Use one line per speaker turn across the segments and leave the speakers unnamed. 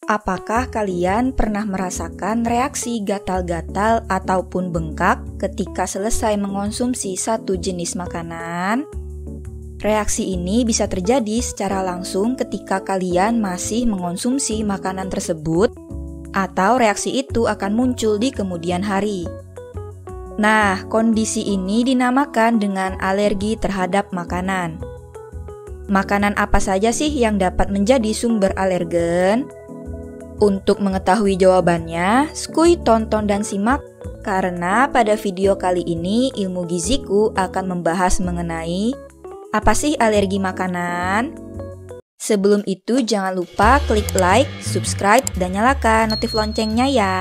Apakah kalian pernah merasakan reaksi gatal-gatal ataupun bengkak ketika selesai mengonsumsi satu jenis makanan? Reaksi ini bisa terjadi secara langsung ketika kalian masih mengonsumsi makanan tersebut, atau reaksi itu akan muncul di kemudian hari. Nah, kondisi ini dinamakan dengan alergi terhadap makanan. Makanan apa saja sih yang dapat menjadi sumber alergen? Untuk mengetahui jawabannya, skuy tonton dan simak karena pada video kali ini Ilmu Giziku akan membahas mengenai apa sih alergi makanan? Sebelum itu jangan lupa klik like, subscribe, dan nyalakan notif loncengnya ya.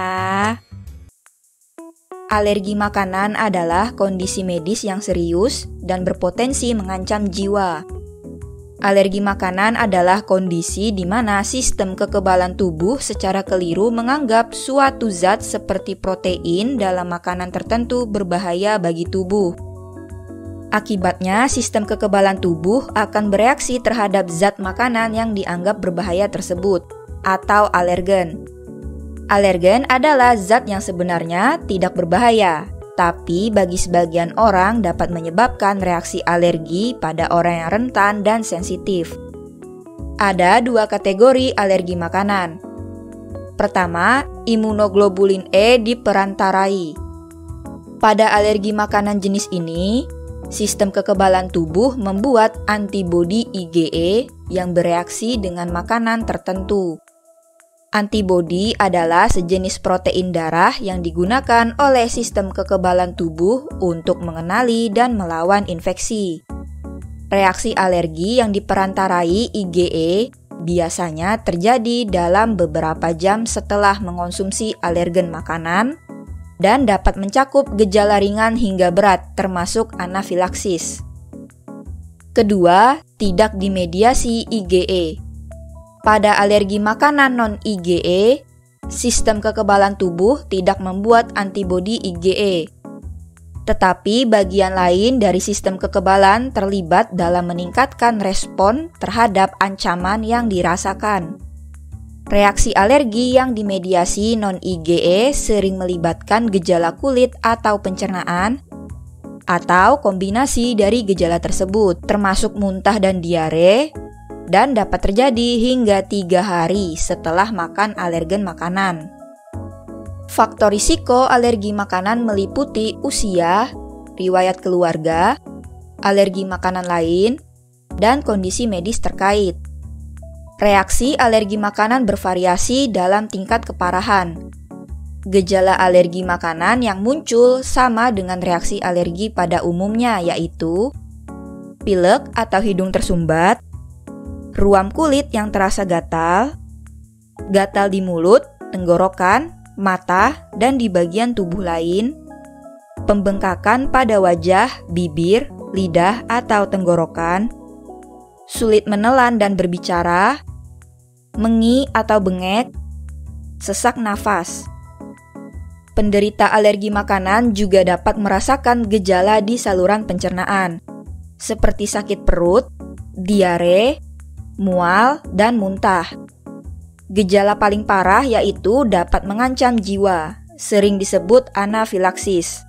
Alergi makanan adalah kondisi medis yang serius dan berpotensi mengancam jiwa. Alergi makanan adalah kondisi di mana sistem kekebalan tubuh secara keliru menganggap suatu zat seperti protein dalam makanan tertentu berbahaya bagi tubuh. Akibatnya, sistem kekebalan tubuh akan bereaksi terhadap zat makanan yang dianggap berbahaya tersebut, atau alergen. Alergen adalah zat yang sebenarnya tidak berbahaya, tapi bagi sebagian orang dapat menyebabkan reaksi alergi pada orang yang rentan dan sensitif. Ada dua kategori alergi makanan. Pertama, imunoglobulin E diperantarai. Pada alergi makanan jenis ini, sistem kekebalan tubuh membuat antibodi IgE yang bereaksi dengan makanan tertentu. Antibodi adalah sejenis protein darah yang digunakan oleh sistem kekebalan tubuh untuk mengenali dan melawan infeksi. Reaksi alergi yang diperantarai IgE biasanya terjadi dalam beberapa jam setelah mengonsumsi alergen makanan dan dapat mencakup gejala ringan hingga berat termasuk anafilaksis. Kedua, tidak dimediasi IgE. Pada alergi makanan non-IgE, sistem kekebalan tubuh tidak membuat antibodi IgE. Tetapi bagian lain dari sistem kekebalan terlibat dalam meningkatkan respon terhadap ancaman yang dirasakan. Reaksi alergi yang dimediasi non-IgE sering melibatkan gejala kulit atau pencernaan, atau kombinasi dari gejala tersebut, termasuk muntah dan diare, dan dapat terjadi hingga 3 hari setelah makan alergen makanan. Faktor risiko alergi makanan meliputi usia, riwayat keluarga, alergi makanan lain, dan kondisi medis terkait. Reaksi alergi makanan bervariasi dalam tingkat keparahan. Gejala alergi makanan yang muncul sama dengan reaksi alergi pada umumnya, yaitu pilek atau hidung tersumbat, ruam kulit yang terasa gatal, gatal di mulut, tenggorokan, mata, dan di bagian tubuh lain, pembengkakan pada wajah, bibir, lidah, atau tenggorokan, sulit menelan dan berbicara, mengi atau bengek, sesak nafas. Penderita alergi makanan juga dapat merasakan gejala di saluran pencernaan, seperti sakit perut, diare, mual, dan muntah. Gejala paling parah yaitu dapat mengancam jiwa, sering disebut anafilaksis,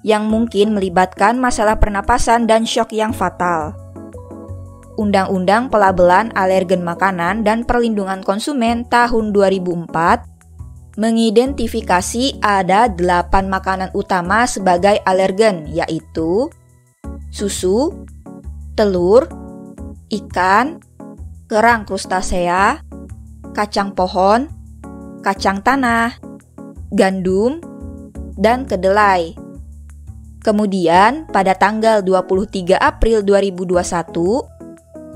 yang mungkin melibatkan masalah pernapasan dan syok yang fatal. Undang-Undang Pelabelan Alergen Makanan dan Perlindungan Konsumen tahun 2004 mengidentifikasi ada 8 makanan utama sebagai alergen, yaitu susu, telur, ikan, kerang krustasea, kacang pohon, kacang tanah, gandum, dan kedelai. Kemudian, pada tanggal 23 April 2021,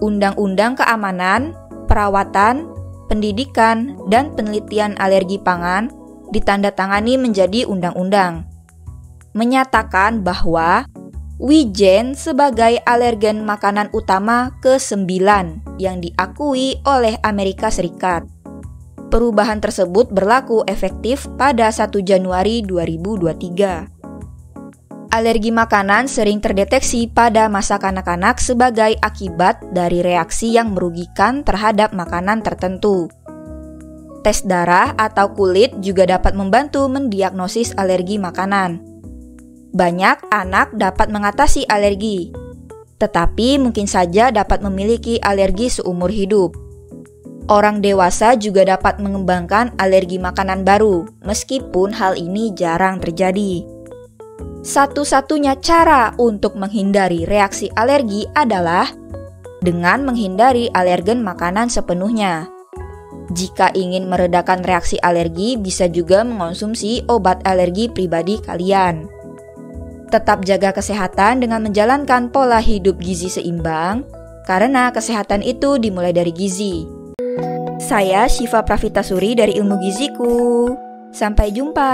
Undang-Undang Keamanan, Perawatan, Pendidikan, dan Penelitian Alergi Pangan ditandatangani menjadi undang-undang, menyatakan bahwa wijen sebagai alergen makanan utama ke-9 yang diakui oleh Amerika Serikat. Perubahan tersebut berlaku efektif pada 1 Januari 2023. Alergi makanan sering terdeteksi pada masa kanak-kanak sebagai akibat dari reaksi yang merugikan terhadap makanan tertentu. Tes darah atau kulit juga dapat membantu mendiagnosis alergi makanan. Banyak anak dapat mengatasi alergi, tetapi mungkin saja dapat memiliki alergi seumur hidup. Orang dewasa juga dapat mengembangkan alergi makanan baru, meskipun hal ini jarang terjadi. Satu-satunya cara untuk menghindari reaksi alergi adalah dengan menghindari alergen makanan sepenuhnya. Jika ingin meredakan reaksi alergi, bisa juga mengonsumsi obat alergi pribadi kalian. Tetap jaga kesehatan dengan menjalankan pola hidup gizi seimbang, karena kesehatan itu dimulai dari gizi. Saya Syifa Pravitasuri dari Ilmu Giziku. Sampai jumpa.